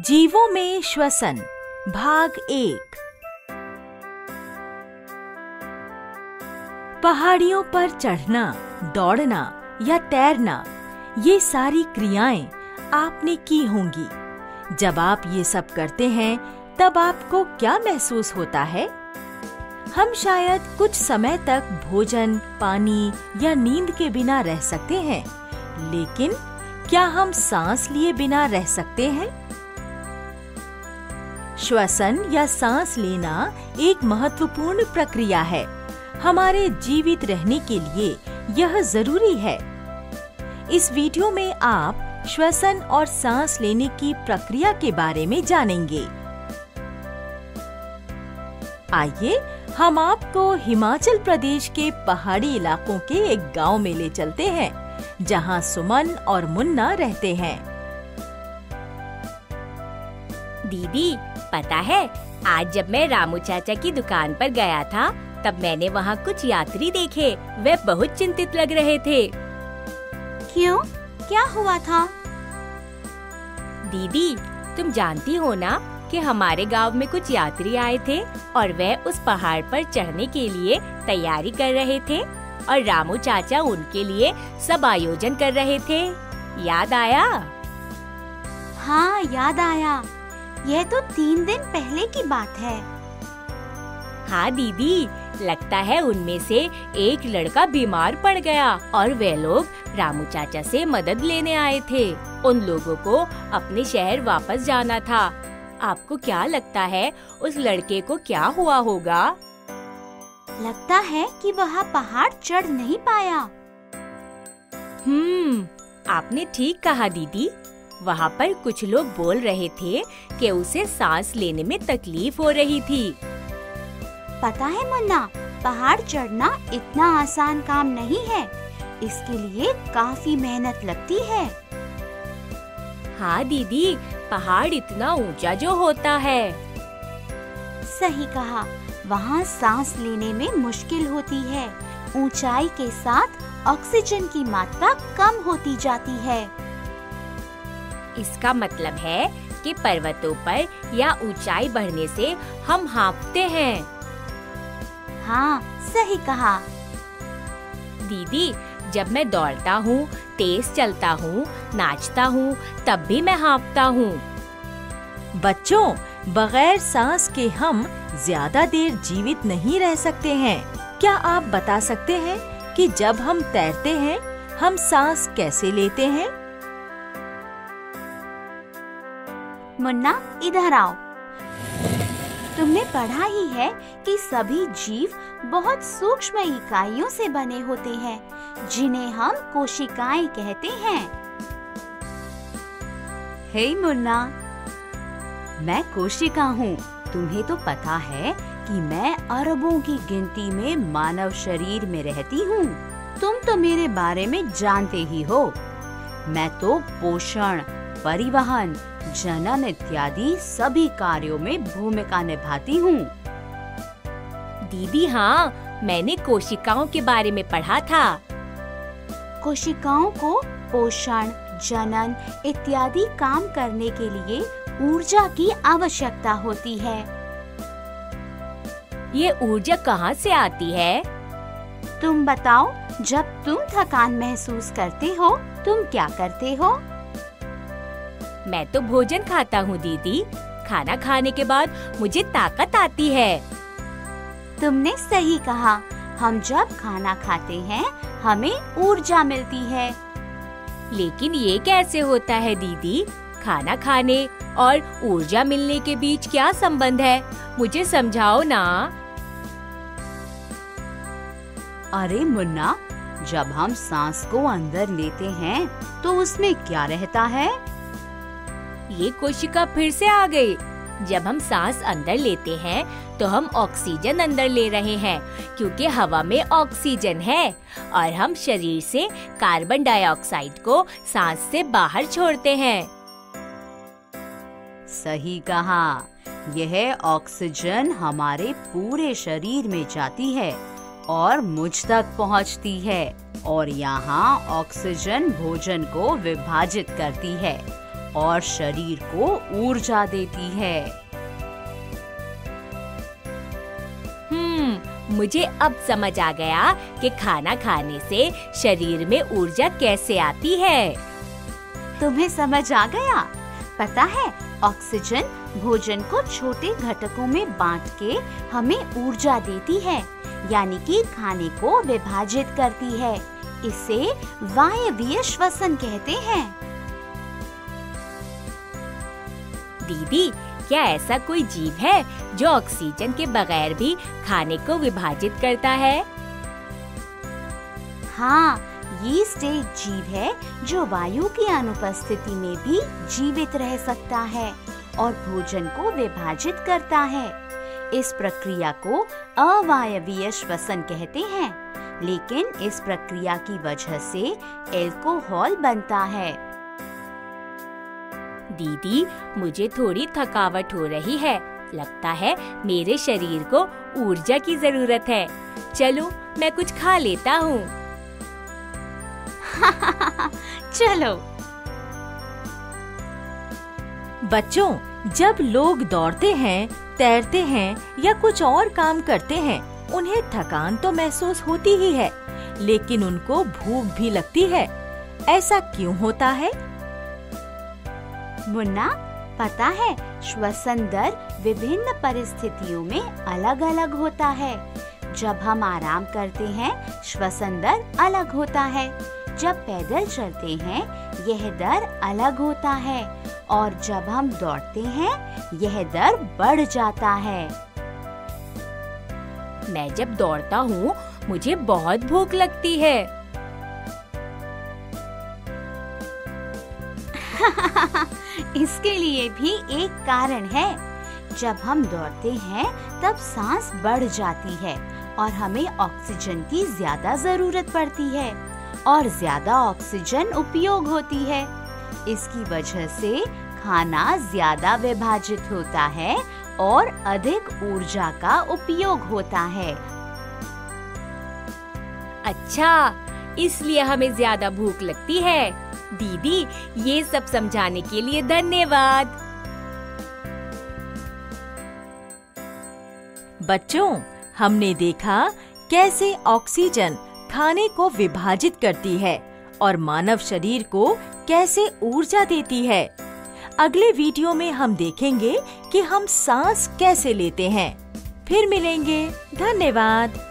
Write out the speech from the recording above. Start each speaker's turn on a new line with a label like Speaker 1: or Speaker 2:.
Speaker 1: जीवों में श्वसन भाग 1। पहाड़ियों पर चढ़ना, दौड़ना या तैरना, ये सारी क्रियाएं आपने की होंगी। जब आप ये सब करते हैं तब आपको क्या महसूस होता है? हम शायद कुछ समय तक भोजन, पानी या नींद के बिना रह सकते हैं, लेकिन क्या हम सांस लिए बिना रह सकते हैं? श्वसन या सांस लेना एक महत्वपूर्ण प्रक्रिया है। हमारे जीवित रहने के लिए यह जरूरी है। इस वीडियो में आप श्वसन और सांस लेने की प्रक्रिया के बारे में जानेंगे। आइए हम आपको हिमाचल प्रदेश के पहाड़ी इलाकों के एक गांव में ले चलते हैं, जहां सुमन और मुन्ना रहते हैं।
Speaker 2: दीदी, पता है, आज जब मैं रामू चाचा की दुकान पर गया था तब मैंने वहाँ कुछ यात्री देखे। वे बहुत चिंतित लग रहे थे।
Speaker 3: क्यों? क्या हुआ था?
Speaker 2: दीदी, तुम जानती हो ना कि हमारे गांव में कुछ यात्री आए थे और वे उस पहाड़ पर चढ़ने के लिए तैयारी कर रहे थे और रामू चाचा उनके लिए सब आयोजन कर रहे थे। याद आया?
Speaker 3: हाँ, याद आया। यह तो 3 दिन पहले की बात है।
Speaker 2: हाँ दीदी, लगता है उनमें से एक लड़का बीमार पड़ गया और वे लोग रामू चाचा से मदद लेने आए थे। उन लोगों को अपने शहर वापस जाना था। आपको क्या लगता है उस लड़के को क्या हुआ होगा?
Speaker 3: लगता है कि वह पहाड़ चढ़ नहीं पाया।
Speaker 2: आपने ठीक कहा दीदी। वहाँ पर कुछ लोग बोल रहे थे कि उसे सांस लेने में तकलीफ हो रही थी।
Speaker 3: पता है मुन्ना, पहाड़ चढ़ना इतना आसान काम नहीं है। इसके लिए काफी मेहनत लगती है।
Speaker 2: हाँ दीदी, पहाड़ इतना ऊंचा जो होता है।
Speaker 3: सही कहा। वहाँ सांस लेने में मुश्किल होती है। ऊंचाई के साथ ऑक्सीजन की मात्रा कम होती जाती है।
Speaker 2: इसका मतलब है कि पर्वतों पर या ऊंचाई बढ़ने से हम हांफते हैं।
Speaker 3: हाँ, सही कहा।
Speaker 2: दीदी, जब मैं दौड़ता हूँ, तेज चलता हूँ, नाचता हूँ, तब भी मैं हांफता हूँ।
Speaker 1: बच्चों, बगैर सांस के हम ज्यादा देर जीवित नहीं रह सकते हैं। क्या आप बता सकते हैं कि जब हम तैरते हैं हम सांस कैसे लेते हैं?
Speaker 3: मुन्ना, इधर आओ। तुमने पढ़ा ही है कि सभी जीव बहुत सूक्ष्म इकाइयों से बने होते हैं, जिन्हें हम कोशिकाएं कहते हैं।
Speaker 4: हे मुन्ना, मैं कोशिका हूँ। तुम्हें तो पता है कि मैं अरबों की गिनती में मानव शरीर में रहती हूँ। तुम तो मेरे बारे में जानते ही हो। मैं तो पोषण, परिवहन, जनन इत्यादि सभी कार्यों में भूमिका निभाती हूँ।
Speaker 2: दीदी हाँ, मैंने कोशिकाओं के बारे में पढ़ा था।
Speaker 3: कोशिकाओं को पोषण, जनन इत्यादि काम करने के लिए ऊर्जा की आवश्यकता होती है।
Speaker 2: ये ऊर्जा कहाँ से आती है?
Speaker 3: तुम बताओ, जब तुम थकान महसूस करते हो, तुम क्या करते हो?
Speaker 2: मैं तो भोजन खाता हूँ दीदी। खाना खाने के बाद मुझे ताकत आती है।
Speaker 3: तुमने सही कहा। हम जब खाना खाते हैं हमें ऊर्जा मिलती है।
Speaker 2: लेकिन ये कैसे होता है दीदी? खाना खाने और ऊर्जा मिलने के बीच क्या संबंध है? मुझे समझाओ ना।
Speaker 4: अरे मुन्ना, जब हम सांस को अंदर लेते हैं तो उसमें क्या रहता है?
Speaker 2: ये कोशिका फिर से आ गई। जब हम सांस अंदर लेते हैं तो हम ऑक्सीजन अंदर ले रहे हैं, क्योंकि हवा में ऑक्सीजन है और हम शरीर से कार्बन डाइऑक्साइड को सांस से बाहर छोड़ते हैं।
Speaker 4: सही कहा। यह ऑक्सीजन हमारे पूरे शरीर में जाती है और मुझ तक पहुंचती है और यहाँ ऑक्सीजन भोजन को विभाजित करती है और शरीर को ऊर्जा देती है।
Speaker 2: मुझे अब समझ आ गया कि खाना खाने से शरीर में ऊर्जा कैसे आती है।
Speaker 3: तुम्हें समझ आ गया? पता है, ऑक्सीजन भोजन को छोटे घटकों में बांट के हमें ऊर्जा देती है, यानी कि खाने को विभाजित करती है। इसे वायवीय श्वसन कहते हैं।
Speaker 2: दीदी, क्या ऐसा कोई जीव है जो ऑक्सीजन के बगैर भी खाने को विभाजित करता है?
Speaker 3: हाँ, यीस्ट एक जीव है जो वायु की अनुपस्थिति में भी जीवित रह सकता है और भोजन को विभाजित करता है। इस प्रक्रिया को अवायवीय श्वसन कहते हैं, लेकिन इस प्रक्रिया की वजह से अल्कोहल बनता है।
Speaker 2: दीदी, मुझे थोड़ी थकावट हो रही है। लगता है मेरे शरीर को ऊर्जा की जरूरत है। चलो, मैं कुछ खा लेता हूँ।
Speaker 3: चलो।
Speaker 1: बच्चों, जब लोग दौड़ते हैं, तैरते हैं या कुछ और काम करते हैं, उन्हें थकान तो महसूस होती ही है, लेकिन उनको भूख भी लगती है। ऐसा क्यों होता है?
Speaker 3: मुन्ना, पता है, श्वसन दर विभिन्न परिस्थितियों में अलग-अलग होता है। जब हम आराम करते हैं, श्वसन दर अलग होता है। जब पैदल चलते हैं, यह दर अलग होता है, और जब हम दौड़ते हैं, यह दर बढ़ जाता है।
Speaker 2: मैं जब दौड़ता हूँ, मुझे बहुत भूख लगती है।
Speaker 3: इसके लिए भी एक कारण है। जब हम दौड़ते हैं, तब सांस बढ़ जाती है और हमें ऑक्सीजन की ज्यादा जरूरत पड़ती है और ज्यादा ऑक्सीजन उपयोग होती है। इसकी वजह से खाना ज्यादा विभाजित होता है और अधिक ऊर्जा का उपयोग होता है।
Speaker 2: अच्छा, इसलिए हमें ज्यादा भूख लगती है। दीदी, ये सब समझाने के लिए धन्यवाद।
Speaker 1: बच्चों, हमने देखा कैसे ऑक्सीजन खाने को विभाजित करती है और मानव शरीर को कैसे ऊर्जा देती है। अगले वीडियो में हम देखेंगे कि हम सांस कैसे लेते हैं। फिर मिलेंगे। धन्यवाद।